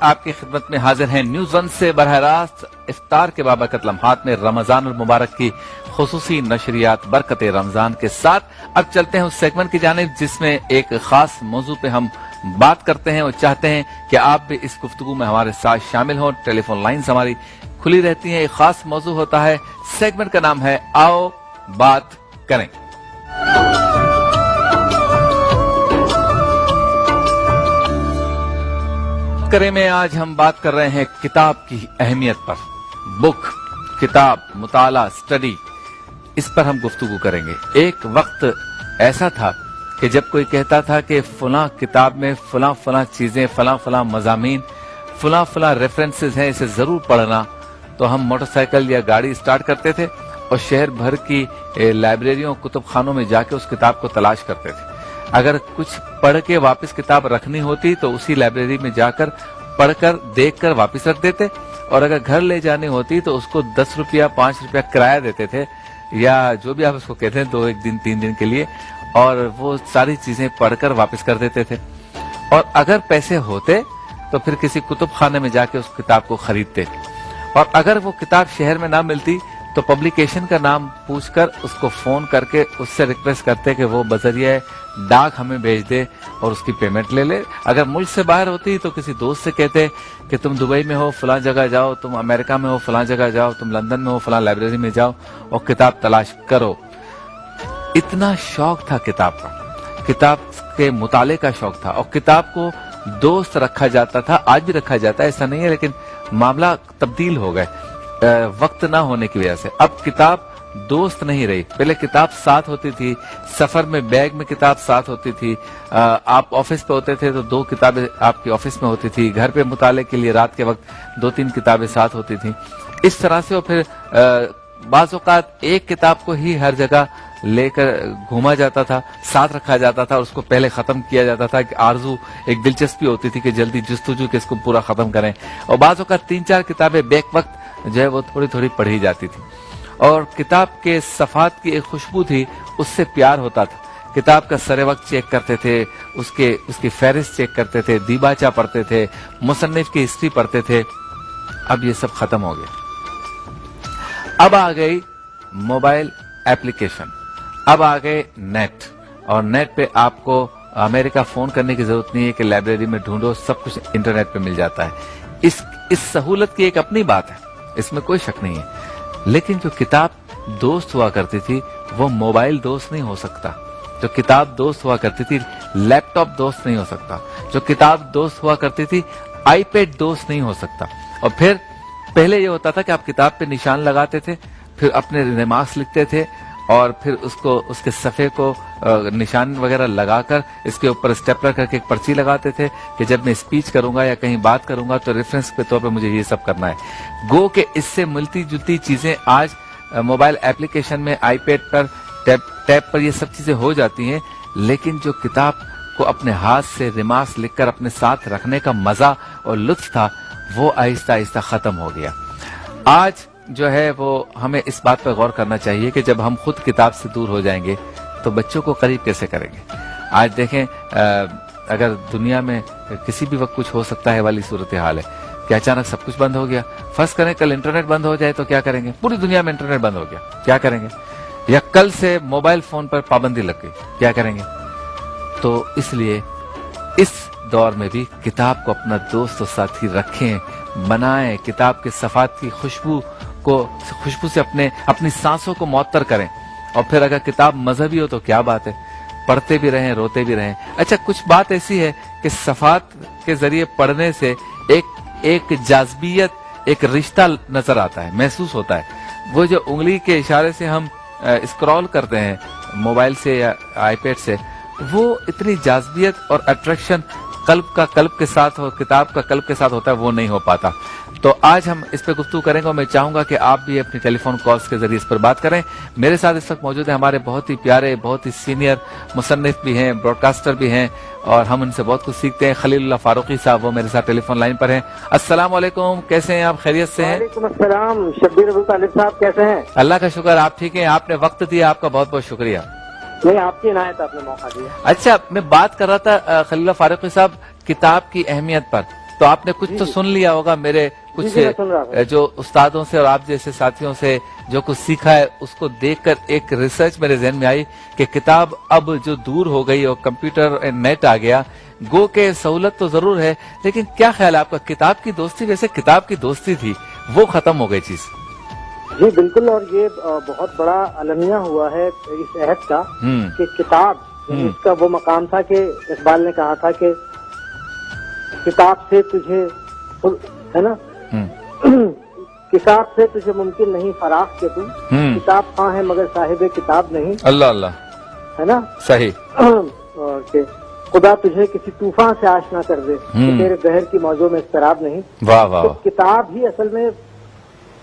آپ کی خدمت میں حاضر ہیں نیوز ون سے براہ راست افطار کے بابرکت لمحات میں رمضان المبارک کی خصوصی نشریات برکت رمضان کے ساتھ اب چلتے ہیں اس سیگمنٹ کی جانب جس میں ایک خاص موضوع پہ ہم بات کرتے ہیں اور چاہتے ہیں کہ آپ بھی اس گفتگو میں ہمارے ساتھ شامل ہوں. ٹیلی فون لائنز ہماری کھلی رہتی ہیں. ایک خاص موضوع ہوتا ہے. سیگمنٹ کا نام ہے آؤ بات کریں. میں آج ہم بات کر رہے ہیں کتاب کی اہمیت پر. بک، کتاب، مطالعہ، اسٹڈی، اس پر ہم گفتگو کریں گے. ایک وقت ایسا تھا کہ جب کوئی کہتا تھا کہ فلاں کتاب میں فلاں فلاں چیزیں، فلاں فلاں مضامین، فلاں فلاں ریفرنسز ہیں، اسے ضرور پڑھنا، تو ہم موٹر سائیکل یا گاڑی اسٹارٹ کرتے تھے اور شہر بھر کی لائبریریوں، کتب خانوں میں جا کے اس کتاب کو تلاش کرتے تھے. اگر کچھ پڑھ کے واپس کتاب رکھنی ہوتی تو اسی لائبریری میں جا کر پڑھ کر دیکھ کر واپس رکھ دیتے، اور اگر گھر لے جانی ہوتی تو اس کو 10 روپیہ 5 روپیہ کرایہ دیتے تھے، یا جو بھی آپ اس کو کہتے ہیں 2 دن 3 دن کے لیے، اور وہ ساری چیزیں پڑھ کر واپس کر دیتے تھے. اور اگر پیسے ہوتے تو پھر کسی کتب خانے میں جا کے اس کتاب کو خریدتے. اور اگر وہ کتاب شہر میں نہ ملتی تو پبلیکیشن کا نام پوچھ کر اس کو فون کر کے اس سے ریکویسٹ کرتے کہ وہ بذریعہ ڈاک ہمیں بھیج دے اور اس کی پیمنٹ لے لے. اگر ملک سے باہر ہوتی تو کسی دوست سے کہتے کہ تم دبئی میں ہو فلاں جگہ جاؤ، تم امریکہ میں ہو فلاں جگہ جاؤ، تم لندن میں ہو فلاں لائبریری میں جاؤ اور کتاب تلاش کرو. اتنا شوق تھا کتاب کا، کتاب کے مطالعے کا شوق تھا، اور کتاب کو دوست رکھا جاتا تھا. آج بھی رکھا جاتا ہے، ایسا نہیں ہے، لیکن معاملہ تبدیل ہو گئے وقت نہ ہونے کی وجہ سے. اب کتاب دوست نہیں رہی. پہلے کتاب ساتھ ہوتی تھی، سفر میں بیگ میں کتاب ساتھ ہوتی تھی، آپ آفس پہ ہوتے تھے تو 2 کتابیں آپ کی آفس میں ہوتی تھی، گھر پہ مطالعے کے لیے رات کے وقت 2-3 کتابیں ساتھ ہوتی تھیں. اس طرح سے. اور پھر بعض اوقات ایک کتاب کو ہی ہر جگہ لے کر گھوما جاتا تھا، ساتھ رکھا جاتا تھا، اور اس کو پہلے ختم کیا جاتا تھا. کہ آرزو، ایک دلچسپی ہوتی تھی کہ جلدی جستجو کہ اس کو پورا ختم کریں. اور بعض اوقات 3-4 کتابیں بیک وقت جو ہے وہ تھوڑی تھوڑی پڑھی جاتی تھی. اور کتاب کے صفحات کی ایک خوشبو تھی، اس سے پیار ہوتا تھا. کتاب کا سر وقت چیک کرتے تھے، اس کی فہرست چیک کرتے تھے، دیباچہ پڑھتے تھے، مصنف کی ہسٹری پڑھتے تھے. اب یہ سب ختم ہو گیا. اب آ گئی موبائل ایپلیکیشن، اب آ گئے نیٹ، اور نیٹ پہ آپ کو امریکہ فون کرنے کی ضرورت نہیں ہے کہ لائبریری میں ڈھونڈو، سب کچھ انٹرنیٹ پہ مل جاتا ہے. اس سہولت کی ایک اپنی بات ہے، اس میں کوئی شک نہیں ہے. لیکن جو کتاب دوست ہوا کرتی تھی وہ موبائل دوست نہیں ہو سکتا. جو کتاب دوست ہوا کرتی تھی لیپ ٹاپ دوست نہیں ہو سکتا. جو کتاب دوست ہوا کرتی تھی آئی پیڈ دوست نہیں ہو سکتا. اور پھر پہلے یہ ہوتا تھا کہ آپ کتاب پہ نشان لگاتے تھے، پھر اپنے ریمارکس لکھتے تھے، اور پھر اس کے صفحے کو نشان وغیرہ لگا کر اس کے اوپر اسٹیپلر کر کے ایک پرچی لگاتے تھے کہ جب میں اسپیچ کروں گا یا کہیں بات کروں گا تو ریفرنس کے طور پہ مجھے یہ سب کرنا ہے. گو کہ اس سے ملتی جلتی چیزیں آج موبائل ایپلیکیشن میں، آئی پیڈ پر، ٹیب پر یہ سب چیزیں ہو جاتی ہیں. لیکن جو کتاب کو اپنے ہاتھ سے ریمارکس لکھ کر اپنے ساتھ رکھنے کا مزہ اور لطف تھا وہ آہستہ آہستہ ختم ہو گیا. آج جو ہے وہ ہمیں اس بات پر غور کرنا چاہیے کہ جب ہم خود کتاب سے دور ہو جائیں گے تو بچوں کو قریب کیسے کریں گے. آج دیکھیں اگر دنیا میں کسی بھی وقت کچھ ہو سکتا ہے والی صورتحال ہے کہ اچانک سب کچھ بند ہو گیا. فرض کریں کل انٹرنیٹ بند ہو جائے تو کیا کریں گے؟ پوری دنیا میں انٹرنیٹ بند ہو گیا، کیا کریں گے؟ یا کل سے موبائل فون پر پابندی لگ گئی، کیا کریں گے؟ تو اس لیے اس دور میں بھی کتاب کو اپنا دوست و ساتھی رکھیں، بنائیں. کتاب کے صفحات کی خوشبو سے اپنی سانسوں کو معطر کریں. اور پھر اگر کتاب مذہبی ہو تو کیا بات ہے، پڑھتے بھی رہیں، روتے بھی رہیں. اچھا، کچھ بات ایسی ہے کہ صفحات کے ذریعے پڑھنے سے ایک جاذبیت، ایک رشتہ نظر آتا ہے، محسوس ہوتا ہے. وہ جو انگلی کے اشارے سے ہم اسکرول کرتے ہیں موبائل سے یا آئی پیڈ سے، وہ اتنی جاذبیت اور اٹریکشن قلب کا قلب کے ساتھ اور کتاب کا قلب کے ساتھ ہوتا ہے، وہ نہیں ہو پاتا. تو آج ہم اس پہ گفتگو کریں گے اور میں چاہوں گا کہ آپ بھی اپنی ٹیلی فون کالز کے ذریعے اس پر بات کریں. میرے ساتھ اس وقت موجود ہیں ہمارے بہت ہی پیارے، بہت ہی سینئر مصنف بھی ہیں، براڈ کاسٹر بھی ہیں، اور ہم ان سے بہت کچھ سیکھتے ہیں. خلیل اللہ فاروقی صاحب وہ میرے ساتھ ٹیلی فون لائن پر ہیں. السلام علیکم، کیسے ہیں آپ؟ خیریت سے ہیں؟ وعلیکم السلام. شبیر ابو طالب صاحب کیسے ہیں؟ اللہ کا شکر، آپ ٹھیک ہیں؟ آپ نے وقت دیا، آپ کا بہت بہت شکریہ. نہیں، آپ کی عنایت، آپ نے موقع دیا. اچھا، میں بات کر رہا تھا خلیل اللہ فاروقی صاحب کتاب کی اہمیت پر. تو آپ نے کچھ تو سن لیا ہوگا میرے کچھ جی، میں سن رہا ہوں۔ جو استادوں سے اور آپ جیسے ساتھیوں سے جو کچھ سیکھا ہے اس کو دیکھ کر ایک ریسرچ میرے ذہن میں آئی کہ کتاب اب جو دور ہو گئی اور کمپیوٹر اور نیٹ آ گیا، گو کہ سہولت تو ضرور ہے، لیکن کیا خیال ہے آپ کا؟ کتاب کی دوستی ویسے کتاب کی دوستی تھی، وہ ختم ہو گئی چیز۔ جی بالکل، اور یہ بہت بڑا المیہ ہوا ہے اس عہد کا ہوں کہ کتاب، اس کا وہ مقام تھا کہ اقبال نے کہا تھا کہ کتاب سے تجھے، ہے نا، ہوں کتاب سے تجھے ممکن نہیں فراخ کے تم، ہوں کتاب ہاں ہے مگر صاحب کتاب نہیں، اللہ اللہ، ہے نا، صحیح، اور کہ خدا تجھے کسی طوفان سے آشنا کر دے کہ تیرے بہر کی موجوں میں اضطراب نہیں۔ واہ واہ تو کتاب ہی اصل میں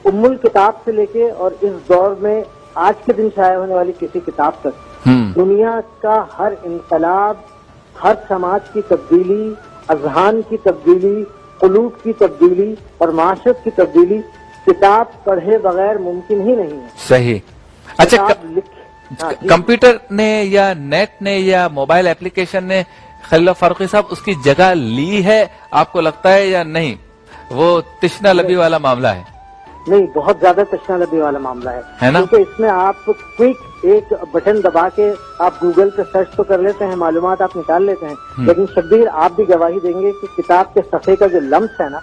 ام الکتاب سے لے کے اور اس دور میں آج کے دن شائع ہونے والی کسی کتاب تک دنیا کا ہر انقلاب، ہر سماج کی تبدیلی، اذہان کی تبدیلی، قلوب کی تبدیلی اور معاشرت کی تبدیلی کتاب پڑھے بغیر ممکن ہی نہیں ہے۔ صحیح۔ اچھا، ہاں جی۔ کمپیوٹر نے یا نیٹ نے یا موبائل اپلیکیشن نے خلیل اللہ فاروقی صاحب اس کی جگہ لی ہے آپ کو لگتا ہے یا نہیں؟ وہ تشنا لبی والا معاملہ ہے؟ نہیں، بہت زیادہ تشنا لبی والا معاملہ ہے نا؟ کیونکہ اس میں آپ کوئک ایک بٹن دبا کے آپ گوگل پہ سرچ تو کر لیتے ہیں، معلومات آپ نکال لیتے ہیں، لیکن شبیر آپ بھی گواہی دیں گے کہ کتاب کے صفحے کا جو لمس ہے نا،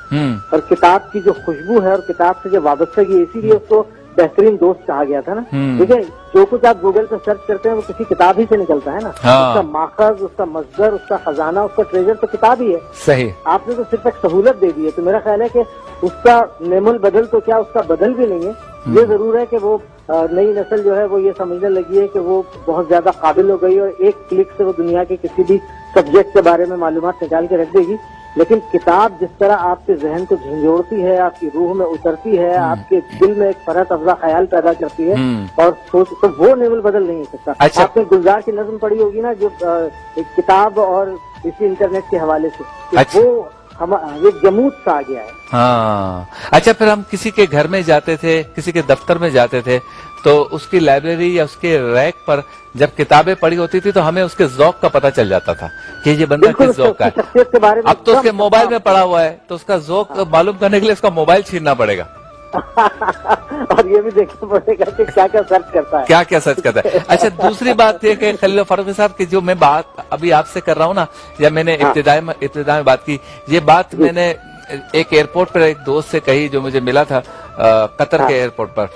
اور کتاب کی جو خوشبو ہے اور کتاب سے جو وابستگی ہے، اسی لیے اس کو بہترین دوست کہا گیا تھا نا۔ دیکھیں، جو کچھ آپ گوگل پہ سرچ کرتے ہیں وہ کسی کتاب ہی سے نکلتا ہے نا، اس کا ماخذ، اس کا مصدر، اس کا خزانہ، اس کا ٹریجر تو کتاب ہی ہے۔ صحیح۔ آپ نے تو صرف ایک سہولت دے دی ہے، تو میرا خیال ہے کہ اس کا نعم البدل تو کیا اس کا بدل بھی نہیں ہے۔ یہ ضرور ہے کہ وہ نئی نسل جو ہے وہ یہ سمجھنے لگی ہے کہ وہ بہت زیادہ قابل ہو گئی اور ایک کلک سے وہ دنیا کے کسی بھی سبجیکٹ کے بارے میں معلومات نکال کے رکھ دے گی، لیکن کتاب جس طرح آپ کے ذہن کو جھنجھوڑتی ہے، آپ کی روح میں اترتی ہے، آپ کے دل میں ایک فرحت افزا خیال پیدا کرتی ہے اور سوچ، تو وہ نعم البدل نہیں ہو سکتا۔ اچھا، آپ نے گلزار کی نظم پڑھی ہوگی نا، جو ایک کتاب اور اسی انٹرنیٹ کے حوالے سے، اچھا، وہ ایک جمود سا آ گیا ہے۔ ہاں، اچھا، پھر ہم کسی کے گھر میں جاتے تھے، کسی کے دفتر میں جاتے تھے تو اس کی لائبریری یا اس کے ریک پر جب کتابیں پڑھی ہوتی تھی تو ہمیں اس کے ذوق کا پتہ چل جاتا تھا کہ یہ بندہ کس ذوق کا ہے۔ شخصیت کے بارے میں اب تو اس کے موبائل میں پڑا ہوا ہے تو اس کا ذوق معلوم کرنے کے لیے اس کا موبائل چھیننا پڑے گا اور یہ بھی دیکھنا پڑے گا کہ کیا کیا سرچ کرتا ہے، کیا کیا سرچ کرتا ہے۔ اچھا، دوسری بات یہ کہ خلیل فاروقی صاحب کی جو میں بات ابھی آپ سے کر رہا ہوں نا، یا میں نے ابتدا میں بات کی، یہ بات میں نے ایک ایئرپورٹ پر ایک دوست سے کہی جو مجھے ملا تھا قطر کے ایئرپورٹ پر،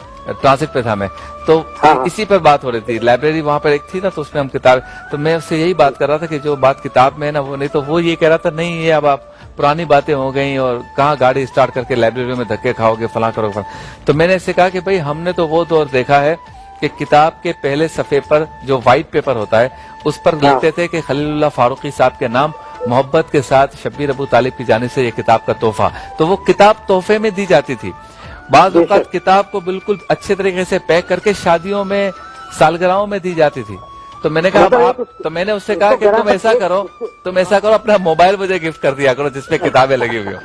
ٹرانزٹ پہ تھا میں، تو اسی پر بات ہو رہی تھی۔ لائبریری وہاں پر ایک تھی نا، تو اس میں ہم کتاب، تو میں اس سے یہی بات کر رہا تھا کہ جو بات کتاب میں ہے نا وہ نہیں، تو وہ یہ کہہ رہا تھا نہیں، یہ اب آپ پرانی باتیں ہو گئیں اور کہاں گاڑی اسٹارٹ کر کے لائبریری میں دھکے کھاؤ گے، فلاں کرو گے۔ تو میں نے اس سے کہا کہ بھائی ہم نے تو وہ دور دیکھا ہے کہ کتاب کے پہلے صفحے پر جو وائٹ پیپر ہوتا ہے اس پر لکھتے تھے کہ خلیل اللہ فاروقی صاحب کے نام محبت کے ساتھ شبیر ابو طالب کی جانب سے یہ کتاب کا تحفہ، تو وہ کتاب تحفے میں دی جاتی تھی۔ بعض اوقات کتاب کو بالکل اچھے طریقے سے پیک کر کے شادیوں میں، سالگرہوں میں دی جاتی تھی۔ تو میں نے کہا تو میں نے اس سے کہا کہ تم ایسا کرو اپنا موبائل مجھے گفٹ کر دیا کرو جس پہ کتابیں لگی ہوئی ہوں۔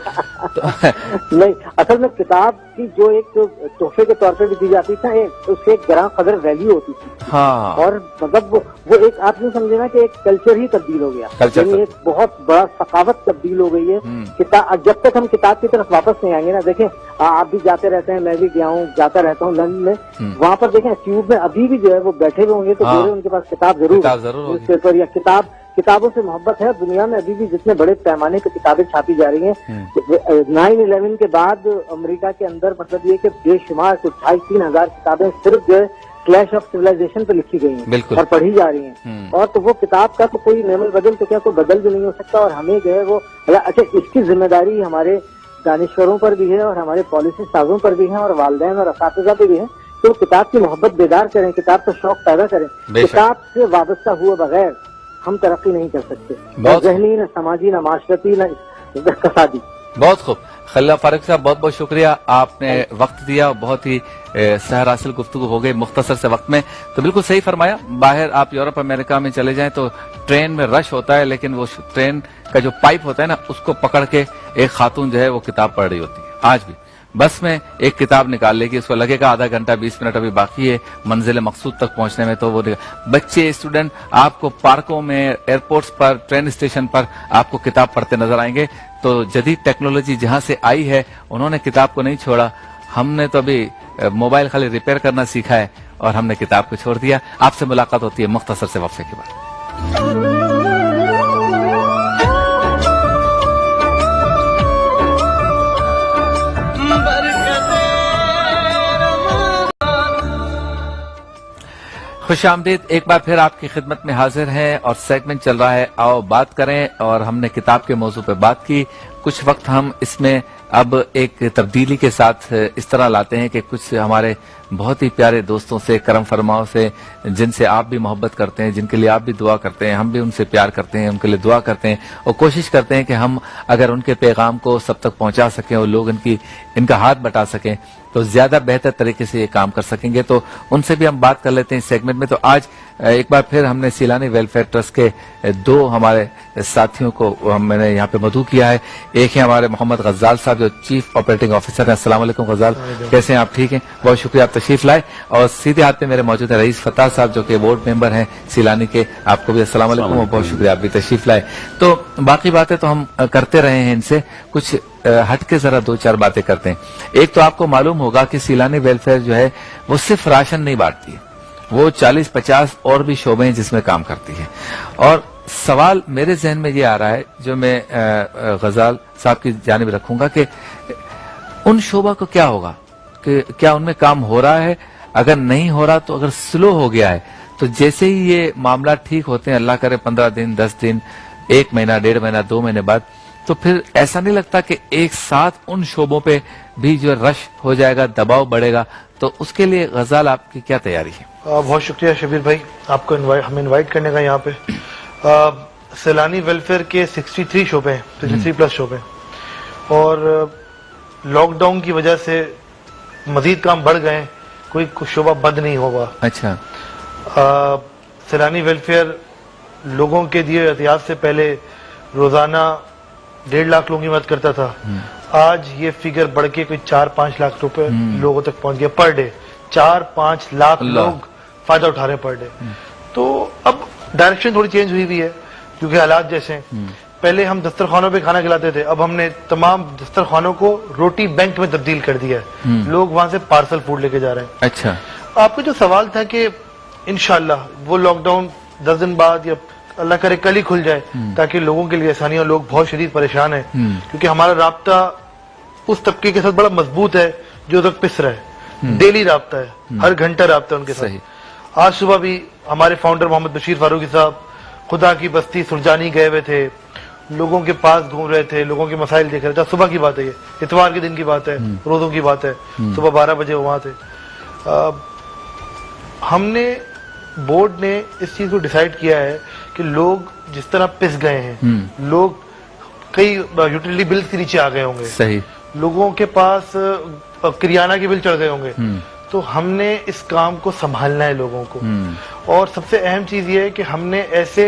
نہیں، اصل میں کتاب کی جو ایک تحفے کے طور پہ بھی دی جاتی تھی، اس کی ایک گراں قدر ویلیو ہوتی تھی، ہاں، اور مطلب وہ ایک آپ نے سمجھے نا کہ ایک کلچر ہی تبدیل ہو گیا، یعنی ایک بہت بڑا ثقافت تبدیل ہو گئی ہے۔ جب تک ہم کتاب کی طرف واپس نہیں آئیں گے نا، دیکھیں آپ بھی جاتے رہتے ہیں، میں بھی گیا ہوں، جاتا رہتا ہوں لندن میں، وہاں پر دیکھیں ٹیوب میں ابھی بھی جو ہے وہ بیٹھے ہوئے ہوں گے تو ان کے پاس کتاب ضرور، نیوز پیپر یا کتابوں سے محبت ہے۔ دنیا میں ابھی بھی جتنے بڑے پیمانے پہ کتابیں چھاپی جا رہی ہیں، 9/11 کے بعد امریکہ کے اندر مطلب یہ کہ بے شمار 2,500-3 ہزار کتابیں صرف جو ہے کلیش آف سویلائزیشن پہ لکھی گئی ہیں اور پڑھی جا رہی ہیں، اور تو وہ کتاب کا تو کوئی نعم البدل تو کیا کوئی بدل بھی نہیں ہو سکتا، اور ہمیں جو ہے وہ اچھا اس کی ذمہ داری ہمارے دانشوروں پر بھی ہے اور ہمارے پالیسی سازوں پر بھی ہے اور والدین اور اساتذہ پہ بھی ہے کہ وہ کتاب کی محبت بیدار کریں، کتاب کا شوق پیدا کریں۔ کتاب سے وابستہ ہوئے بغیر ہم ترقی نہیں کر سکتے، نہ ذہنی، نہ سماجی، نہ معاشرتی، نہ اقتصادی۔ بہت خوب خلیل فاروقی صاحب، بہت بہت شکریہ، آپ نے وقت دیا، بہت ہی سحر حاصل گفتگو ہو گئی مختصر سے وقت میں۔ تو بالکل صحیح فرمایا، باہر آپ یورپ امریکہ میں چلے جائیں تو ٹرین میں رش ہوتا ہے، لیکن وہ ٹرین کا جو پائپ ہوتا ہے نا اس کو پکڑ کے ایک خاتون جو ہے وہ کتاب پڑھ رہی ہوتی ہے آج بھی۔ बस में एक किताब निकाल लेगी, उसको लगेगा आधा घंटा 20 मिनट अभी बाकी है मंजिल मकसूद तक पहुंचने में, तो वो बच्चे स्टूडेंट आपको पार्कों में, एयरपोर्ट्स पर, ट्रेन स्टेशन पर आपको किताब पढ़ते नजर आएंगे। तो जदीद टेक्नोलॉजी जहां से आई है उन्होंने किताब को नहीं छोड़ा, हमने तो अभी मोबाइल खाली रिपेयर करना सीखा है और हमने किताब को छोड़ दिया। आपसे मुलाकात होती है मुख्तसर से वक्फे के बाद। खुश आमदीद, एक बार फिर आपकी खिदमत में हाजिर हैं और सेगमेंट चल रहा है आओ बात करें, और हमने किताब के मौजू पे बात की। कुछ वक्त हम इसमें अब एक तब्दीली के साथ इस तरह लाते हैं कि कुछ हमारे बहुत ही प्यारे दोस्तों से, करम फरमाओं से, जिनसे आप भी मोहब्बत करते हैं, जिनके लिए आप भी दुआ करते हैं, हम भी उनसे प्यार करते हैं, उनके लिए दुआ करते हैं और कोशिश करते हैं कि हम अगर उनके पैगाम को सब तक पहुंचा सकें और लोग इनका हाथ बटा सकें तो ज्यादा बेहतर तरीके से ये काम कर सकेंगे। तो उनसे भी हम बात कर लेते हैं इस सेगमेंट में। तो आज एक बार फिर हमने सीलानी वेलफेयर ट्रस्ट के दो हमारे साथियों को मैंने यहाँ पे मदऊ किया है। एक है हमारे मोहम्मद गज्जाल साहब जो चीफ ऑपरेटिंग ऑफिसर हैं। अस्सलाम वालेकुम गज्जाल, कैसे हैं आप? ठीक हैं, बहुत शुक्रिया आप तशरीफ लाए। और सीधे हाथ पे मेरे मौजूद है रईस फताह साहब जो कि बोर्ड मेंबर हैं सीलानी के। आपको भी अस्सलाम वालेकुम और बहुत शुक्रिया आप भी तशरीफ लाए। तो बाकी बातें तो हम करते रहे हैं, इनसे कुछ हट के जरा दो चार बातें करते हैं। एक तो आपको मालूम होगा कि सीलानी वेलफेयर जो है वो सिर्फ राशन नहीं बांटती है, वो 40-50 और भी शोबे हैं जिसमें काम करती है। और सवाल मेरे जहन में ये आ रहा है जो मैं गजाल साहब की जानिब रखूंगा कि उन शोबा को क्या होगा, कि क्या उनमें काम हो रहा है? अगर नहीं हो रहा तो अगर स्लो हो गया है तो जैसे ही ये मामला ठीक होते हैं, अल्लाह करे 15 दिन, 10 दिन, 1 महीना, 1.5 महीना, 2 महीने बाद, तो फिर ऐसा नहीं लगता कि एक साथ उन शोबों पे भी जो रश हो जाएगा, दबाव बढ़ेगा? तो उसके लिए गजाल आपकी क्या तैयारी है? बहुत शुक्रिया शबीर भाई, आपको हमें इनवाइट करने का यहाँ पे। सैलानी वेलफेयर के 63 शोबे हैं, 63+ शोबे हैं, और लॉकडाउन की वजह से मजीद काम बढ़ गए, कोई शोबा बंद नहीं होगा। अच्छा। सैलानी वेलफेयर लोगों के दिए एहतियात से पहले रोजाना 1.5 लाख लोगों की मदद करता था। आज ये फिगर बढ़ के कोई 4-5 लाख रुपए लोगों तक पहुंच गया पर डे। 4-5 लाख लोग फायदा उठा रहे हैं पर डे। तो अब डायरेक्शन थोड़ी चेंज हुई भी है क्योंकि हालात जैसे हैं। पहले हम दस्तरखानों पे खाना खिलाते थे, अब हमने तमाम दस्तरखानों को रोटी बैंक में तब्दील कर दिया है। लोग वहां से पार्सल फूड लेके जा रहे हैं। अच्छा। आपका जो सवाल था कि इंशाल्लाह वो लॉकडाउन 10 दिन बाद या अल्लाह करे कल ही खुल जाए ताकि लोगों के लिए आसानी, और लोग बहुत शदीद परेशान है क्योंकि हमारा राब्ता उस तबके के साथ बड़ा मजबूत है जो तक पिस रहा है। डेली राब्ता है, हर घंटा राब्ता है उनके साथ। आज सुबह भी हमारे फाउंडर मोहम्मद बशीर फारूकी साहब खुदा की बस्ती सुरजानी गए हुए थे, लोगों के पास घूम रहे थे, लोगों के मसाइल देख रहे थे। सुबह की बात है, ये इतवार के दिन की बात है, रोजों की बात है। सुबह 12 बजे वहां थे। हमने बोर्ड ने इस चीज को डिसाइड किया है कि लोग जिस तरह पिस गए हैं, लोग कई यूटिलिटी बिल्स के नीचे आ गए होंगे, सही, लोगों के पास किरियाना के बिल चढ़ गए होंगे, तो हमने इस काम को संभालना है लोगों को। और सबसे अहम चीज ये है कि हमने ऐसे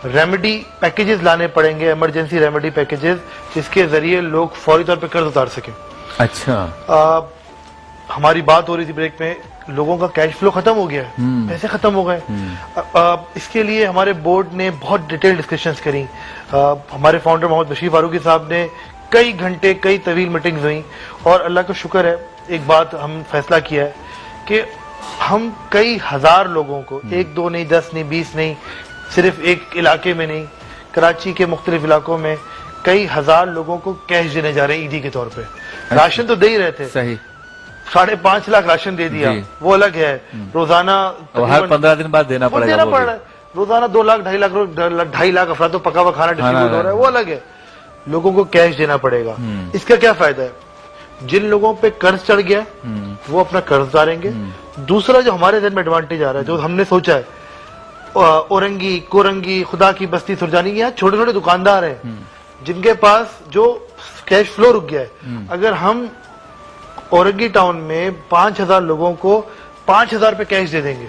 रेमेडी पैकेजेस लाने पड़ेंगे, इमरजेंसी रेमेडी पैकेजेस, जिसके जरिए लोग फौरी तौर पे कर्ज उतार सकें। अच्छा। हमारी बात हो रही थी ब्रेक में, लोगों का कैश फ्लो खत्म हो गया है, पैसे खत्म हो गए। इसके लिए हमारे बोर्ड ने बहुत डिटेल डिस्कशंस करी। हमारे फाउंडर मोहम्मद बशीर फारूकी साहब ने कई घंटे, कई तवील मीटिंग्स हुई, और अल्लाह का शुक्र है एक बात हम फैसला किया है कि हम कई हजार लोगों को, 1, 2 नहीं, 10 नहीं, 20 नहीं, सिर्फ एक इलाके में नहीं, कराची के मुख्तलिफ इलाकों में कई हजार लोगों को कैश देने जा रहे हैं ईदी के तौर पे। राशन तो दे ही रहे थे, सही, 5.5 लाख राशन दे दिया, वो अलग है। रोजाना हर 15 दिन बाद देना पड़ रहा है। रोजाना 2 लाख 2.5 लाख अफराद तो पका हुआ खाना डिस्ट्रीब्यूट हो रहा है, वो अलग है। लोगों को कैश देना पड़ेगा। इसका क्या फायदा है? जिन लोगों पे कर्ज चढ़ गया वो अपना कर्ज उतारेंगे। दूसरा जो हमारे दिन में एडवांटेज आ रहा है, जो हमने सोचा है, औरंगी, कोरंगी, खुदा की बस्ती, सुरजानी, यहाँ छोटे छोटे दुकानदार हैं जिनके पास जो कैश फ्लो रुक गया है। अगर हम औरंगी टाउन में 5,000 लोगों को 5,000 पे कैश दे देंगे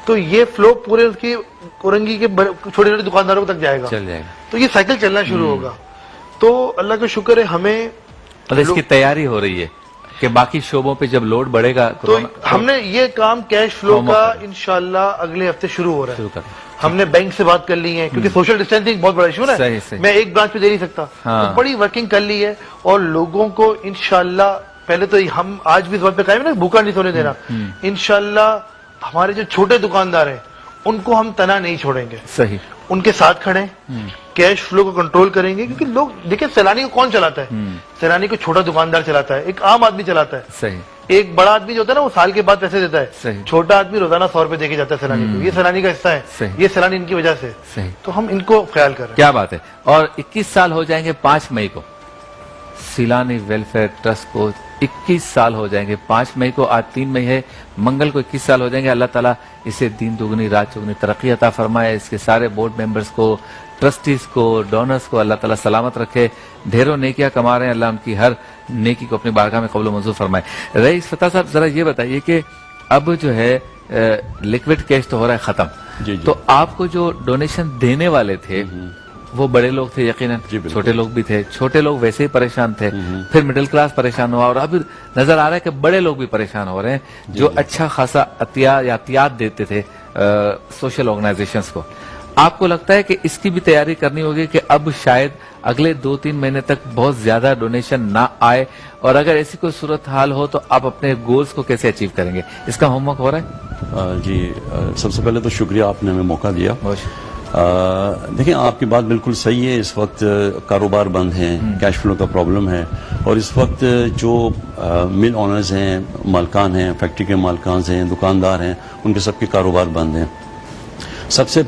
तो ये फ्लो पूरे उसकी औरंगी के छोटे छोटे दुकानदारों तक जाएगा, चल जाएगा। तो ये साइकिल चलना शुरू होगा। तो अल्लाह का शुक्र है हमें, और इसकी तैयारी हो रही है, کہ باقی شعبوں پہ جب لوڈ بڑھے گا تو ہم نے یہ کام کیش فلو کا انشاءاللہ اگلے ہفتے شروع ہو رہا ہے. ہم نے بینک سے بات کر لی ہے کیونکہ سوشل ڈسٹینسنگ بہت بڑا ایشو ہے, میں ایک برانچ پہ دے نہیں سکتا, تو بڑی ورکنگ کر لی ہے اور لوگوں کو انشاءاللہ پہلے تو ہم آج بھی اس بات پہ قائم ہے نا, بھوکا نہیں سونے دینا. انشاءاللہ ہمارے جو چھوٹے دکاندار ہیں ان کو ہم تنا نہیں چھوڑیں گے, صحیح ان کے ساتھ کھڑے, کیش فلو کو کنٹرول کریں گے, کیونکہ لوگ دیکھیں سیلانی کو کون چلاتا ہے, سیلانی کو چھوٹا دکاندار چلاتا ہے, ایک عام آدمی چلاتا ہے. صحیح, ایک بڑا آدمی جو ہوتا ہے نا وہ سال کے بعد پیسے دیتا ہے, چھوٹا آدمی روزانہ 100 روپے دے کے جاتا ہے سیلانی کو, یہ سیلانی کا حصہ ہے, یہ سیلانی ان کی وجہ سے. تو ہم ان کو خیال کر رہے ہیں. کیا بات ہے. اور 21 سال ہو جائیں گے 5 مئی کو, سیلانی ویلفیئر ٹرسٹ کو 21 سال ہو جائیں گے 5 مئی کو. آج 3 مئی ہے, منگل کو 21 سال ہو جائیں گے. اللہ تعالیٰ اسے دین دگنی رات چگنی ترقی عطا فرمائے, اس کے سارے بورڈ ممبرز کو, ٹرسٹیز کو, ڈونرز کو اللہ تعالیٰ سلامت رکھے. ڈھیروں نیکیاں کما رہے ہیں, اللہ ان کی ہر نیکی کو اپنی بارگاہ میں قبول و منظور فرمائے. رئیس فتح صاحب ذرا یہ بتائیے کہ اب جو ہے لیکوڈ کیش تو ہو رہا ہے ختم, تو آپ کو جو ڈونیشن دینے والے تھے وہ بڑے لوگ تھے یقیناً, چھوٹے لوگ بھی تھے. چھوٹے لوگ ویسے ہی پریشان تھے, پھر مڈل کلاس پریشان ہوا, اور اب نظر آ رہا ہے کہ بڑے لوگ بھی پریشان ہو رہے ہیں جو اچھا خاصا عطیات دیتے تھے سوشل آرگنائزیشنز کو. آپ کو لگتا ہے کہ اس کی بھی تیاری کرنی ہوگی کہ اب شاید اگلے 2-3 مہینے تک بہت زیادہ ڈونیشن نہ آئے, اور اگر ایسی کوئی صورتحال ہو تو آپ اپنے گولز کو کیسے اچیو کریں گے, اس کا ہوم ورک ہو رہا ہے؟ جی, سب سے پہلے تو شکریہ, آپ نے ہمیں موقع دیا. دیکھیں آپ کی بات بالکل صحیح ہے, اس وقت کاروبار بند ہیں, کیش فلو کا پرابلم ہے, اور اس وقت جو مل آنرز ہیں, مالکان ہیں, فیکٹری کے مالکان ہیں, دکاندار ہیں, ان کے سب کے کاروبار بند ہیں. سب سے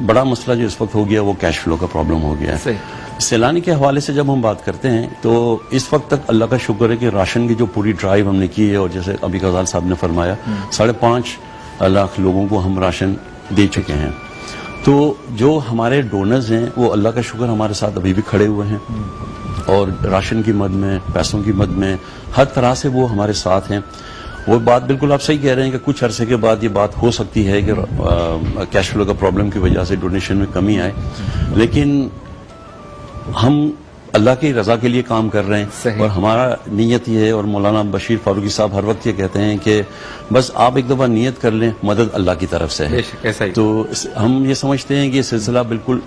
بڑا مسئلہ جو اس وقت ہو گیا وہ کیش فلو کا پرابلم ہو گیا ہے. سیلانی کے حوالے سے جب ہم بات کرتے ہیں تو اس وقت تک اللہ کا شکر ہے کہ راشن کی جو پوری ڈرائیو ہم نے کی ہے, اور جیسے ابھی غزال صاحب نے فرمایا 5.5 لاکھ لوگوں کو ہم راشن دے چکے ہیں. تو جو ہمارے ڈونرز ہیں وہ اللہ کا شکر ہمارے ساتھ ابھی بھی کھڑے ہوئے ہیں, اور راشن کی مد میں, پیسوں کی مد میں, ہر طرح سے وہ ہمارے ساتھ ہیں. وہ بات بالکل آپ صحیح کہہ رہے ہیں کہ کچھ عرصے کے بعد یہ بات ہو سکتی ہے کہ کیش فلو کا پرابلم کی وجہ سے ڈونیشن میں کمی آئے, لیکن ہم اللہ کی رضا کے لیے کام کر رہے ہیں, اور ہمارا نیت یہ ہے, اور مولانا بشیر فاروقی صاحب ہر وقت یہ کہتے ہیں کہ بس آپ ایک دفعہ نیت کر لیں, مدد اللہ کی طرف سے ہے. تو ہم یہ سمجھتے ہیں کہ یہ سلسلہ بالکل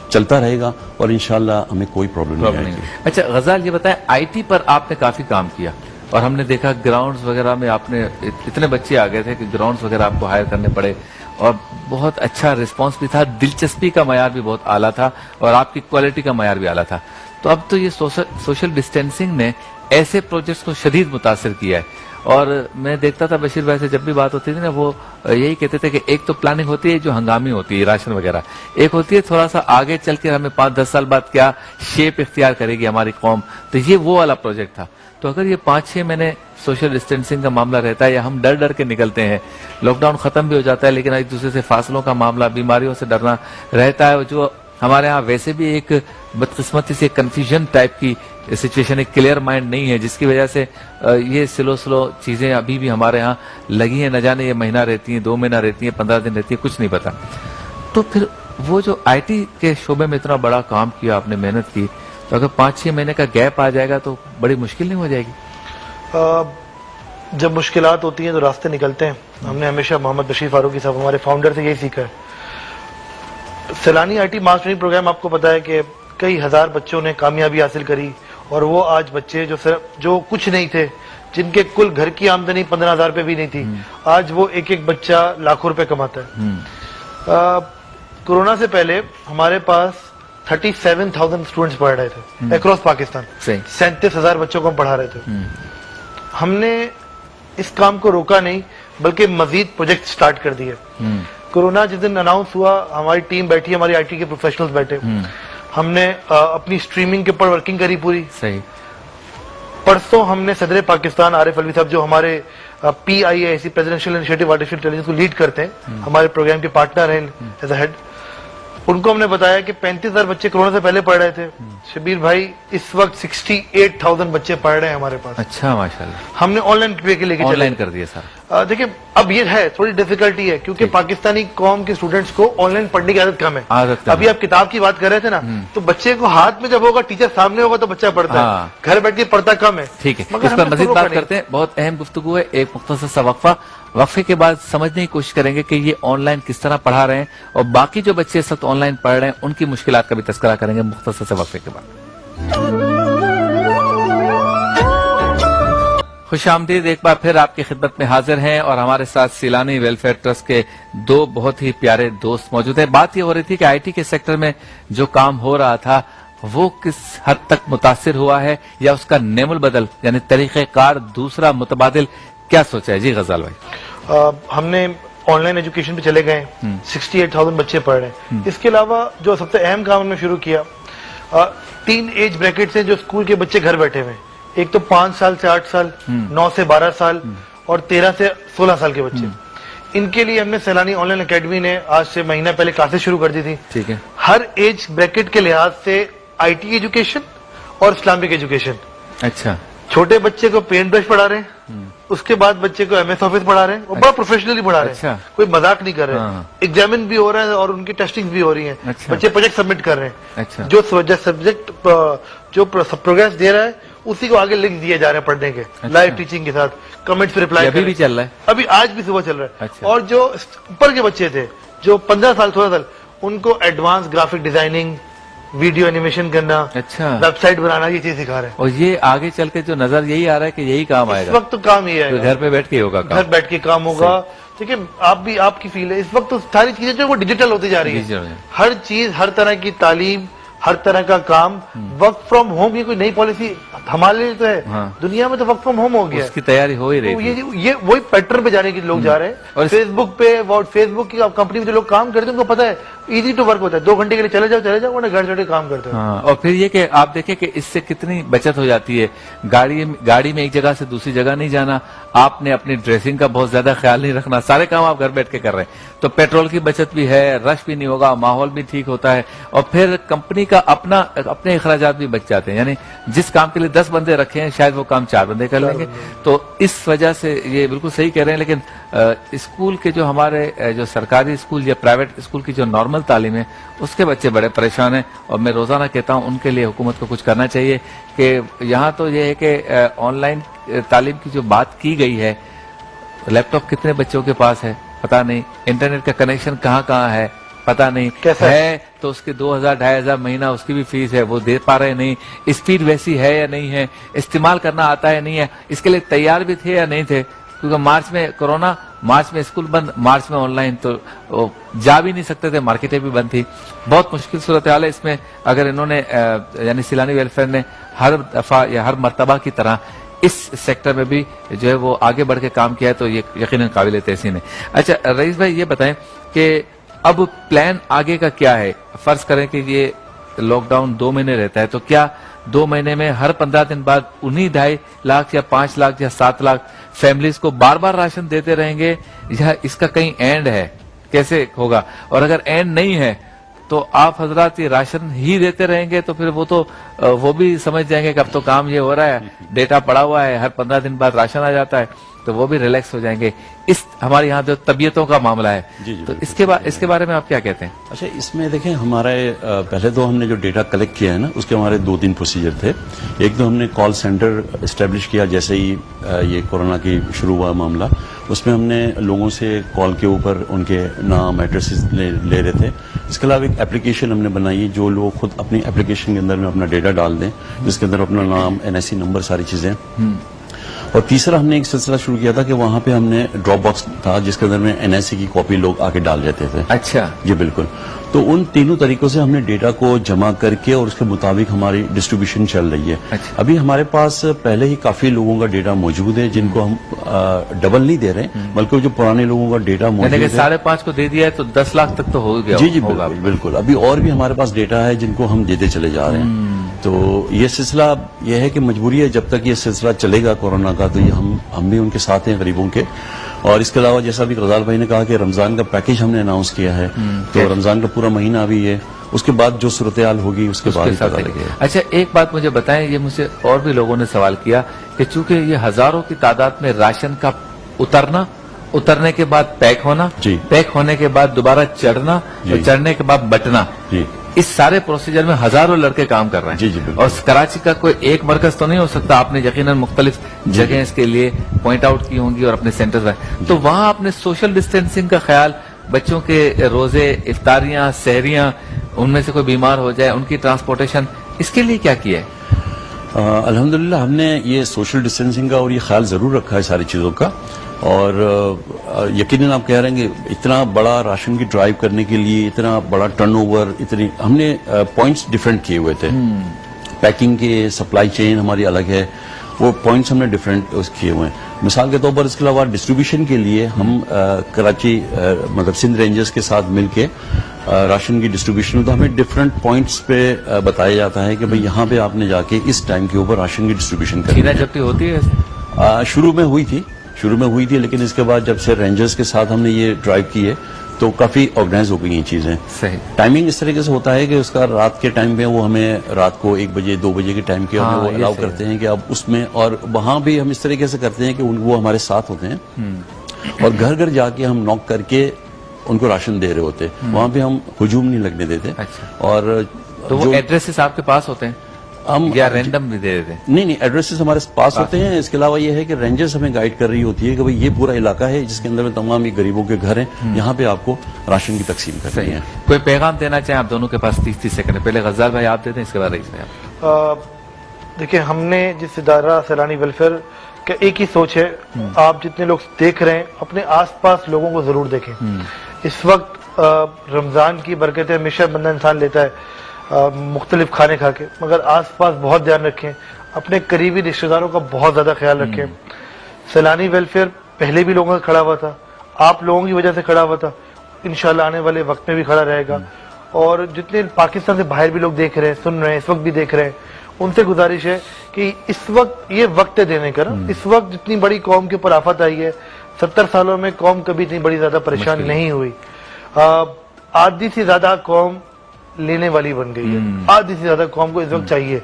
چلتا رہے گا, اور انشاءاللہ ہمیں کوئی پرابلم نہیں آئے گی. اچھا غزال, یہ بتائیں آئی ٹی پر آپ نے کافی کام کیا, اور ہم نے دیکھا گراؤنڈز وغیرہ میں آپ نے اتنے بچے آ گئے تھے کہ گراؤنڈز وغیرہ آپ کو ہائر کرنے پڑے, اور بہت اچھا رسپانس بھی تھا, دلچسپی کا معیار بھی بہت اعلیٰ تھا, اور آپ کی کوالٹی کا معیار بھی اعلیٰ تھا. تو اب تو یہ سوشل ڈسٹینسنگ نے ایسے پروجیکٹس کو شدید متاثر کیا ہے, اور میں دیکھتا تھا بشیر بھائی سے جب بھی بات ہوتی تھی نا, وہ یہی کہتے تھے کہ ایک تو پلاننگ ہوتی ہے جو ہنگامی ہوتی ہے راشن وغیرہ, ایک ہوتی ہے تھوڑا سا آگے چل کے ہمیں 5-10 سال بعد کیا شیپ اختیار کرے گی ہماری قوم. تو یہ وہ والا پروجیکٹ تھا. تو اگر یہ 5-6 مہینے سوشل ڈسٹینسنگ کا معاملہ رہتا ہے, یا ہم ڈر کے نکلتے ہیں, لاک ڈاؤن ختم بھی ہو جاتا ہے لیکن ایک دوسرے سے فاصلوں کا معاملہ, بیماریوں سے ڈرنا رہتا ہے, جو ہمارے ہاں ویسے بھی ایک بدقسمتی سے کنفیوژن ٹائپ کی سچویشن, ایک کلیئر مائنڈ نہیں ہے, جس کی وجہ سے یہ سلو چیزیں ابھی بھی ہمارے ہاں لگی ہیں. نہ جانے یہ مہینہ رہتی ہیں, 2 مہینہ رہتی ہیں, 15 دن رہتی ہیں, کچھ نہیں پتا. تو پھر وہ جو آئی ٹی کے شعبے میں اتنا بڑا کام کیا آپ نے, محنت کی, تو اگر 5-6 مہینے کا گیپ آ جائے گا تو بڑی مشکل نہیں ہو جائے گی؟ جب مشکلات ہوتی ہیں تو راستے نکلتے ہیں. ہم نے ہمیشہ محمد بشیر فاروقی صاحب ہمارے فاؤنڈر سے یہی سیکھا ہے. Saylani I T mastering programme آپ کو پتا ہے کہ کئی ہزار بچوں نے کامیابی حاصل کری, اور وہ آج بچے جو کچھ نہیں تھے, جن کے کل گھر کی آمدنی 15,000 روپے بھی نہیں تھی, آج وہ ایک بچہ لاکھوں روپے کماتا ہے. کورونا سے پہلے ہمارے پاس 37,000 اسٹوڈنٹس پڑھ رہے تھے اکراس پاکستان, 37,000 بچوں کو ہم پڑھا رہے تھے. ہم نے اس کام کو روکا نہیں بلکہ مزید پروجیکٹ سٹارٹ کر دیے. کورونا جس دن اناؤنس ہوا, ہماری ٹیم بیٹھی, ہماری آئی ٹی کے پروفیشنلز بیٹھے, ہم نے اپنی اسٹریمنگ کے اوپر ورکنگ کری پوری. پرسوں ہم نے صدر پاکستان عارف الوی صاحب, جو ہمارے PIA presidential initiative artificial intelligence کو لیڈ کرتے ہیں, ہمارے پروگرام کے پارٹنر ہیں ایز اے ہیڈ, ان کو ہم نے بتایا کہ 35,000 بچے کورونا سے پہلے پڑھ رہے تھے. شبیر بھائی اس وقت 68,000 بچے پڑھ رہے ہیں ہمارے پاس. اچھا ماشاءاللہ. ہم نے آن لائن لے کے آن لائن کر دیا سر. देखिए अब ये है थोड़ी डिफिकल्टी है क्योंकि पाकिस्तानी कौम के स्टूडेंट्स को ऑनलाइन पढ़ने की आदत कम है। अभी आप किताब की बात कर रहे थे ना, तो बच्चे को हाथ में जब होगा, टीचर सामने होगा तो बच्चा पढ़ता है, घर बैठ के पढ़ता कम है। ठीक है, इस पर मजीद बात करते हैं। बहुत अहम गुफ्तगू है। एक मुख्तसर सा वक्फा, वक्फे के बाद समझने की कोशिश करेंगे कि ये ऑनलाइन किस तरह पढ़ा रहे हैं और बाकी जो बच्चे इस वक्त ऑनलाइन पढ़ रहे हैं उनकी मुश्किलात का भी तस्करा करेंगे मुख्तसर से वक्फे के बाद। खुशामदीद, एक बार फिर आपकी खिदमत में हाजिर हैं और हमारे साथ सीलानी वेलफेयर ट्रस्ट के दो बहुत ही प्यारे दोस्त मौजूद हैं। बात ये हो रही थी कि आईटी के सेक्टर में जो काम हो रहा था वो किस हद तक मुतासिर हुआ है या उसका नेमुल बदल यानी तरीक़ेकार दूसरा मुतबादिल क्या सोचा है? जी गजाल भाई। हमने ऑनलाइन एजुकेशन पे चले गए, 68,000 बच्चे पढ़ रहे हैं। इसके अलावा जो सबसे अहम काम हमने शुरू किया, 3 एज ब्रैकेट से जो स्कूल के बच्चे घर बैठे हुए, एक तो 5 साल से 8 साल, 9 से 12 साल और 13 से 16 साल के बच्चे। इनके लिए हमने सैलानी ऑनलाइन एकेडमी ने आज से महीना पहले क्लासेस शुरू कर दी थी। ठीक है। हर एज ब्रैकेट के लिहाज से आईटी एजुकेशन और इस्लामिक एजुकेशन। अच्छा। छोटे बच्चे को पेंट ब्रश पढ़ा रहे हैं, उसके बाद बच्चे को एमएस ऑफिस पढ़ा रहे हैं और बड़ा प्रोफेशनली पढ़ा रहे हैं। कोई मजाक नहीं कर रहे हैं। एग्जामिन भी हो रहा है और उनकी टेस्टिंग भी हो रही है। बच्चे प्रोजेक्ट सबमिट कर रहे हैं। जो सब्जेक्ट जो प्रोग्रेस दे रहा है उसी को आगे लिंक दिए जा रहे हैं पढ़ने के, लाइव टीचिंग के साथ कमेंट्स पे रिप्लाई अभी भी चल रहा है। अभी आज भी सुबह चल रहा है। और जो ऊपर के बच्चे थे जो 15 साल 16 साल, उनको advance graphic designing, video animation करना, वेबसाइट बनाना, ये चीज सिखा रहे हैं। और ये आगे चल के जो नजर यही आ रहा है कि यही काम आएगा। इस वक्त तो काम ये है, घर पे बैठ के होगा, घर बैठ के काम होगा। ठीक है, आप भी आपकी फील है। इस वक्त तो सारी चीजें जो वो डिजिटल होती जा रही है। हर चीज, हर तरह की तालीम, हर तरह का काम वर्क फ्रॉम होम, ये कोई नई पॉलिसी हमारे लिए तो है। दुनिया में तो वर्क फ्रॉम होम हो गया, उसकी तैयारी हो ही रही तो ये वही पैटर्न पे जाने के लोग जा रहे हैं। और फेसबुक पे, फेसबुक की कंपनी में जो लोग काम करते हैं उनको पता है इजी टू वर्क होता है। 2 घंटे के लिए चले जाओ वरना घर बैठे काम करते हैं। और फिर ये कि आप देखें कि इससे कितनी बचत हो जाती है। गाड़ी में एक जगह से दूसरी जगह नहीं जाना, आपने अपनी ड्रेसिंग का बहुत ज्यादा ख्याल नहीं रखना, सारे काम आप घर बैठ के कर रहे हैं, तो पेट्रोल की बचत भी है, रश भी नहीं होगा, माहौल भी ठीक होता है और फिर कंपनी का अपने अखराजात भी बच जाते हैं। यानी जिस काम के लिए 10 बंदे रखे हैं शायद वो काम 4 बंदे कर लेंगे। तो इस वजह से ये बिल्कुल सही कह रहे हैं। लेकिन स्कूल के जो हमारे जो सरकारी स्कूल या प्राइवेट स्कूल की जो नॉर्मल तालीम है उसके बच्चे बड़े परेशान हैं और मैं रोजाना कहता हूं उनके लिए हुकूमत को कुछ करना चाहिए कि यहाँ तो ये है कि ऑनलाइन तालीम की जो बात की गई है, लैपटॉप कितने बच्चों के पास है पता नहीं, इंटरनेट का कनेक्शन कहाँ है पता नहीं, है तो उसके 2,000-2,500 महीना उसकी भी फीस है, वो दे पा रहे नहीं, स्पीड वैसी है या नहीं है, इस्तेमाल करना आता है नहीं है, इसके लिए तैयार भी थे या नहीं थे। क्योंकि मार्च में कोरोना, मार्च में स्कूल बंद, मार्च में ऑनलाइन, तो जा भी नहीं सकते थे, मार्केटें भी बंद थी। बहुत मुश्किल सूरत हाल है। इसमें अगर इन्होंने यानी सीलानी वेलफेयर ने हर दफा या हर मर्तबा की तरह इस सेक्टर में भी जो है वो आगे बढ़ के काम किया है तो ये यकीनन काबिल तहसीन है। अच्छा रईस भाई, ये बताएं कि अब प्लान आगे का क्या है? फर्ज करें कि ये लॉकडाउन 2 महीने रहता है, तो क्या 2 महीने में हर 15 दिन बाद उन्हीं 2.5 लाख या 5 लाख या 7 लाख फैमिलीज को बार बार राशन देते रहेंगे या इसका कहीं एंड है? कैसे होगा? और अगर एंड नहीं है तो आप हजरात ये राशन ही देते रहेंगे तो फिर वो भी समझ जाएंगे कि अब तो काम ये हो रहा है, डेटा पड़ा हुआ है, हर 15 दिन बाद राशन आ जाता है, तो वो भी रिलैक्स हो जाएंगे। इस हमारे यहाँ जो तबीयतों का मामला है, तो इसके बारे में आप क्या कहते हैं? अच्छा, इसमें देखें हमारे पहले तो हमने जो डेटा कलेक्ट किया है ना, उसके हमारे 2-3 प्रोसीजर थे। एक तो हमने कॉल सेंटर एस्टेब्लिश किया जैसे ही ये कोरोना की शुरू हुआ मामला, उसमें हमने लोगों से कॉल के ऊपर उनके नाम, एड्रेसेस ले रहे थे। इसके अलावा एक एप्लीकेशन हमने बनाई है जो लोग खुद अपनी एप्लीकेशन के अंदर में अपना डेटा डाल दें, जिसके अंदर अपना नाम, एनआईसी नंबर, सारी चीजें। और तीसरा हमने एक सिलसिला शुरू किया था कि वहां पे हमने ड्रॉप बॉक्स था जिसके अंदर में एनआईसी की कॉपी लोग आके डाल देते थे। अच्छा जी बिल्कुल। तो उन तीनों तरीकों से हमने डेटा को जमा करके और उसके मुताबिक हमारी डिस्ट्रीब्यूशन चल रही है। अच्छा। अभी हमारे पास पहले ही काफी लोगों का डेटा मौजूद है जिनको हम डबल नहीं दे रहे, बल्कि जो पुराने लोगों का डेटा मौजूद है 5.5 को दे दिया है तो 10 लाख तक तो हो गया। जी बिल्कुल। अभी और भी हमारे पास डेटा है जिनको हम देते चले जा रहे हैं। तो ये सिलसिला ये है कि मजबूरी है, जब तक ये सिलसिला चलेगा कोरोना का, तो ये हम भी उनके साथ हैं गरीबों के। और इसके अलावा जैसा भी गजाल भाई ने कहा कि रमजान का पैकेज हमने अनाउंस किया है, तो रमजान का पूरा महीना अभी है, उसके बाद जो सूरत हाल होगी उसके बाद पता लगेगा। अच्छा एक बात मुझे बताएं, ये मुझसे और भी लोगों ने सवाल किया कि चूंकि ये हजारों की तादाद में राशन का उतरना उतरने के बाद पैक होना, जी। पैक होने के बाद दोबारा चढ़ना, जी। और चढ़ने के बाद बटना, जी इस सारे प्रोसीजर में हजारों लड़के काम कर रहे हैं। जी, जी, बिल्कुल। और कराची का कोई एक मरकज तो नहीं हो सकता, आपने यकीनन मुख्तलिफ जगह इसके लिए पॉइंट आउट की होंगी और अपने सेंटर्स में, तो वहां आपने सोशल डिस्टेंसिंग का ख्याल, बच्चों के रोजे, इफ्तारियां, सहरियां, उनमें से कोई बीमार हो जाए उनकी ट्रांसपोर्टेशन, इसके लिए क्या किया है? अल्हम्दुलिल्लाह हमने ये सोशल डिस्टेंसिंग का और ये ख्याल जरूर रखा है सारी चीज़ों का। और यकीनन आप कह रहे हैं कि इतना बड़ा राशन की ड्राइव करने के लिए इतना बड़ा टर्नओवर, इतनी हमने पॉइंट्स डिफरेंट किए हुए थे। पैकिंग के सप्लाई चेन हमारी अलग है, वो पॉइंट्स हमने डिफरेंट किए हुए हैं। मिसाल के तौर पर इसके अलावा डिस्ट्रीब्यूशन के लिए हम कराची मतलब सिंध रेंजर्स के साथ मिलके राशन की डिस्ट्रीब्यूशन, तो हमें डिफरेंट पॉइंट्स पे बताया जाता है कि भाई यहाँ पे आपने जाके इस टाइम के ऊपर राशन की डिस्ट्रीब्यूशन करनी सीना है। जब्ती होती है? शुरू में हुई थी, लेकिन इसके बाद जब से रेंजर्स के साथ हमने ये ड्राइव की है तो काफी ऑर्गेनाइज हो गई ये चीजें। सही। टाइमिंग इस तरीके से होता है कि उसका रात के टाइम पे वो हमें रात को 1 बजे 2 बजे के टाइम के हमें वो ये अलाउ सही करते हैं कि अब उसमें, और वहां भी हम इस तरीके से करते हैं कि वो हमारे साथ होते हैं और घर घर जाके हम नॉक करके उनको राशन दे रहे होते, वहां पे हम हुजूम नहीं लगने देते। अच्छा। और तो वो एड्रेसेस आपके पास होते हैं हम या रैंडम भी दे देते हैं? नहीं, एड्रेसेस हमारे पास होते हैं। इसके अलावा ये है कि रेंजर्स हमें गाइड कर रही होती है कि भाई ये पूरा इलाका है जिसके अंदर में तमाम ये गरीबों के घर हैं, यहाँ पे आपको राशन की तकसीम करनी है। कोई पैगाम देना चाहें आप दोनों के पास? 30 सेकंड है। पहले गज्जार भाई आप देते हैं, इसके बाद रईस भाई आप। देखिए, हमने जिस इदारा सैलानी वेलफेयर का एक ही सोच है, आप जितने लोग देख रहे हैं अपने आसपास लोगों को जरूर देखें। इस वक्त रमजान की बरकतें हमेशा बंदा इंसान लेता है मुख्तलिफ खाने खा के, मगर आस पास बहुत ध्यान रखें, अपने करीबी रिश्तेदारों का बहुत ज्यादा ख्याल रखें। सैलानी वेलफेयर पहले भी लोगों का खड़ा हुआ था, आप लोगों की वजह से खड़ा हुआ था, इंशाल्लाह आने वाले वक्त में भी खड़ा रहेगा। और जितने पाकिस्तान से बाहर भी लोग देख रहे हैं, सुन रहे हैं, इस वक्त भी देख रहे हैं, उनसे गुजारिश है कि इस वक्त ये वक्त है देने का ना। इस वक्त जितनी बड़ी कौम के ऊपर आफत आई है, 70 सालों में कौम कभी इतनी बड़ी ज्यादा परेशान नहीं हुई। आधी से ज्यादा कौम लेने वाली बन गई है, आधी से ज्यादा कौम को इस वक्त चाहिए।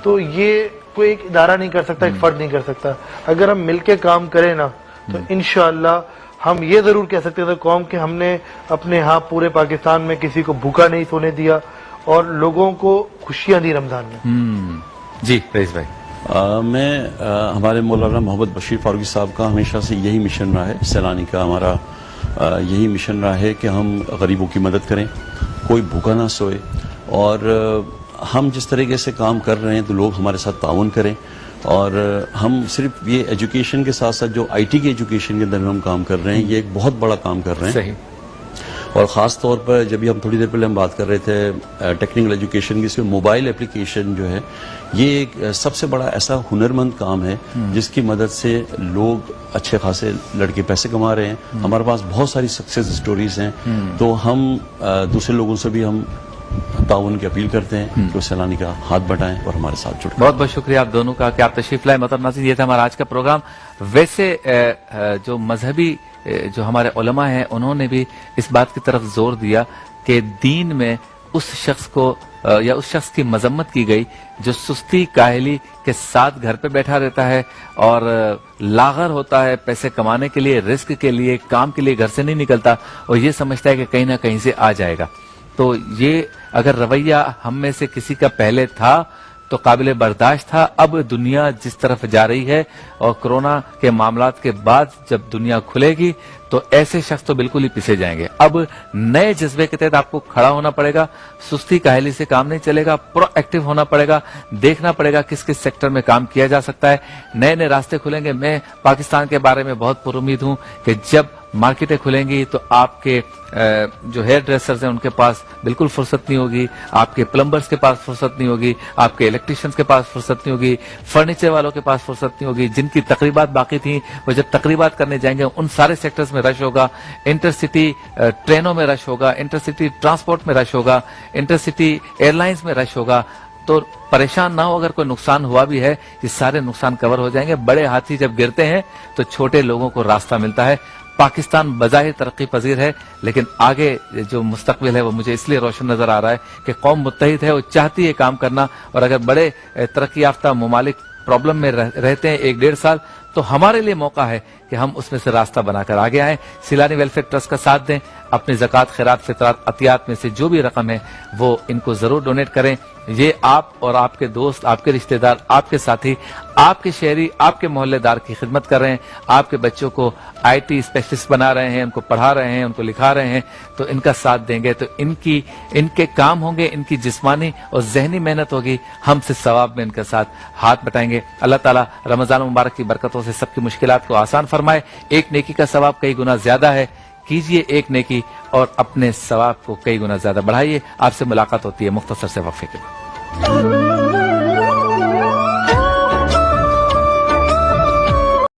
तो ये कोई एक इदारा नहीं कर सकता, एक फर्द नहीं कर सकता। अगर हम मिलके काम करें ना तो इंशाअल्लाह हम ये जरूर कह सकते हैं कौम के हमने अपने यहाँ पूरे पाकिस्तान में किसी को भूखा नहीं सोने दिया और लोगों को खुशियां दी रमजान में। जी रईस भाई। मैं हमारे मौलाना मोहम्मद बशीर फारूकी साहब का हमेशा से यही मिशन रहा है, सैलानी का हमारा यही मिशन रहा है कि हम गरीबों की मदद करें, कोई भूखा ना सोए। और हम जिस तरीके से काम कर रहे हैं तो लोग हमारे साथ ताउन करें। और हम सिर्फ ये एजुकेशन के साथ साथ जो आईटी की एजुकेशन के अंदर हम काम कर रहे हैं, ये एक बहुत बड़ा काम कर रहे हैं। सही। और ख़ास तौर पर जब भी हम थोड़ी देर पहले हम बात कर रहे थे टेक्निकल एजुकेशन की, इसमें मोबाइल एप्लीकेशन जो है ये एक सबसे बड़ा ऐसा हुनरमंद काम है जिसकी मदद से लोग अच्छे खासे लड़के पैसे कमा रहे हैं। हमारे पास बहुत सारी सक्सेस स्टोरीज हैं, तो हम दूसरे लोगों से भी हम ताउन की अपील करते हैं कि सैलानी का हाथ बटाएं और हमारे साथ जुड़ें। बहुत बहुत शुक्रिया आप दोनों का कि आप तशरीफ लाए। मतलब नाज़रीन, ये था हमारा आज का प्रोग्राम। वैसे जो मजहबी जो हमारे उलमा हैं उन्होंने भी इस बात की तरफ जोर दिया कि दीन में उस शख्स को या उस शख्स की मजम्मत की गई जो सुस्ती काहली के साथ घर पे बैठा रहता है और लागर होता है पैसे कमाने के लिए, रिस्क के लिए, काम के लिए घर से नहीं निकलता और ये समझता है कि कहीं ना कहीं से आ जाएगा। तो ये अगर रवैया हम में से किसी का पहले था तो काबिल बर्दाश्त था। अब दुनिया जिस तरफ जा रही है और कोरोना के मामलात के बाद जब दुनिया खुलेगी तो ऐसे शख्स तो बिल्कुल ही पिसे जाएंगे। अब नए जज्बे के तहत आपको खड़ा होना पड़ेगा, सुस्ती काहली से काम नहीं चलेगा, प्रोएक्टिव होना पड़ेगा, देखना पड़ेगा किस किस सेक्टर में काम किया जा सकता है, नए नए रास्ते खुलेंगे। मैं पाकिस्तान के बारे में बहुत पुरुमीद हूं कि जब मार्केटें खुलेंगी तो आपके जो हेयर ड्रेसर्स हैं उनके पास बिल्कुल फुर्सत नहीं होगी, आपके प्लम्बर्स के पास फुर्सत नहीं होगी, आपके इलेक्ट्रिशियंस के पास फुर्सत नहीं होगी, फर्नीचर वालों के पास फुर्सत नहीं होगी। जिनकी तकरीबात बाकी थी वो जब तकरीबात करने जाएंगे उन सारे सेक्टर्स में रश होगा। इंटरसिटी ट्रेनों में रश होगा, इंटरसिटी ट्रांसपोर्ट में रश होगा, इंटरसिटी एयरलाइंस में रश होगा। तो परेशान ना हो, अगर कोई नुकसान हुआ भी है ये सारे नुकसान कवर हो जाएंगे। बड़े हाथी जब गिरते हैं तो छोटे लोगों को रास्ता मिलता है। पाकिस्तान बज़ाहिर तरक्की पजीर है लेकिन आगे जो मुस्तकबिल है वो मुझे इसलिए रोशन नजर आ रहा है कि कौम मुत्तहिद है, वो चाहती है काम करना। और अगर बड़े तरक्की याफ्ता ममालिक प्रॉब्लम में रहते हैं 1-1.5 साल تو ہمارے لیے موقع ہے کہ ہم اس میں سے راستہ بنا کر آگے آئیں. سیلانی ویلفیئر ٹرسٹ کا ساتھ دیں, اپنی زکوٰۃ, خیرات, فطرات, عطیات میں سے جو بھی رقم ہے وہ ان کو ضرور ڈونیٹ کریں. یہ آپ اور آپ کے دوست, آپ کے رشتہ دار, آپ کے ساتھی, آپ کے شہری, آپ کے محلے دار کی خدمت کر رہے ہیں. آپ کے بچوں کو آئی ٹی اسپیشلسٹ بنا رہے ہیں, ان کو پڑھا رہے ہیں, ان کو لکھا رہے ہیں, تو ان کا ساتھ دیں گے تو ان کے کام ہوں گے, ان کی جسمانی اور ذہنی محنت ہوگی, ہم سے ثواب میں ان کے ساتھ ہاتھ بٹائیں گے. اللہ تعالیٰ رمضان مبارک کی برکتوں سے سب کی مشکلات کو آسان فرمائے. ایک نیکی کا ثواب کئی گنا زیادہ ہے, کیجئے ایک نیکی اور اپنے ثواب کو کئی گنا زیادہ بڑھائیے. آپ سے ملاقات ہوتی ہے مختصر سے وقفے کے بعد.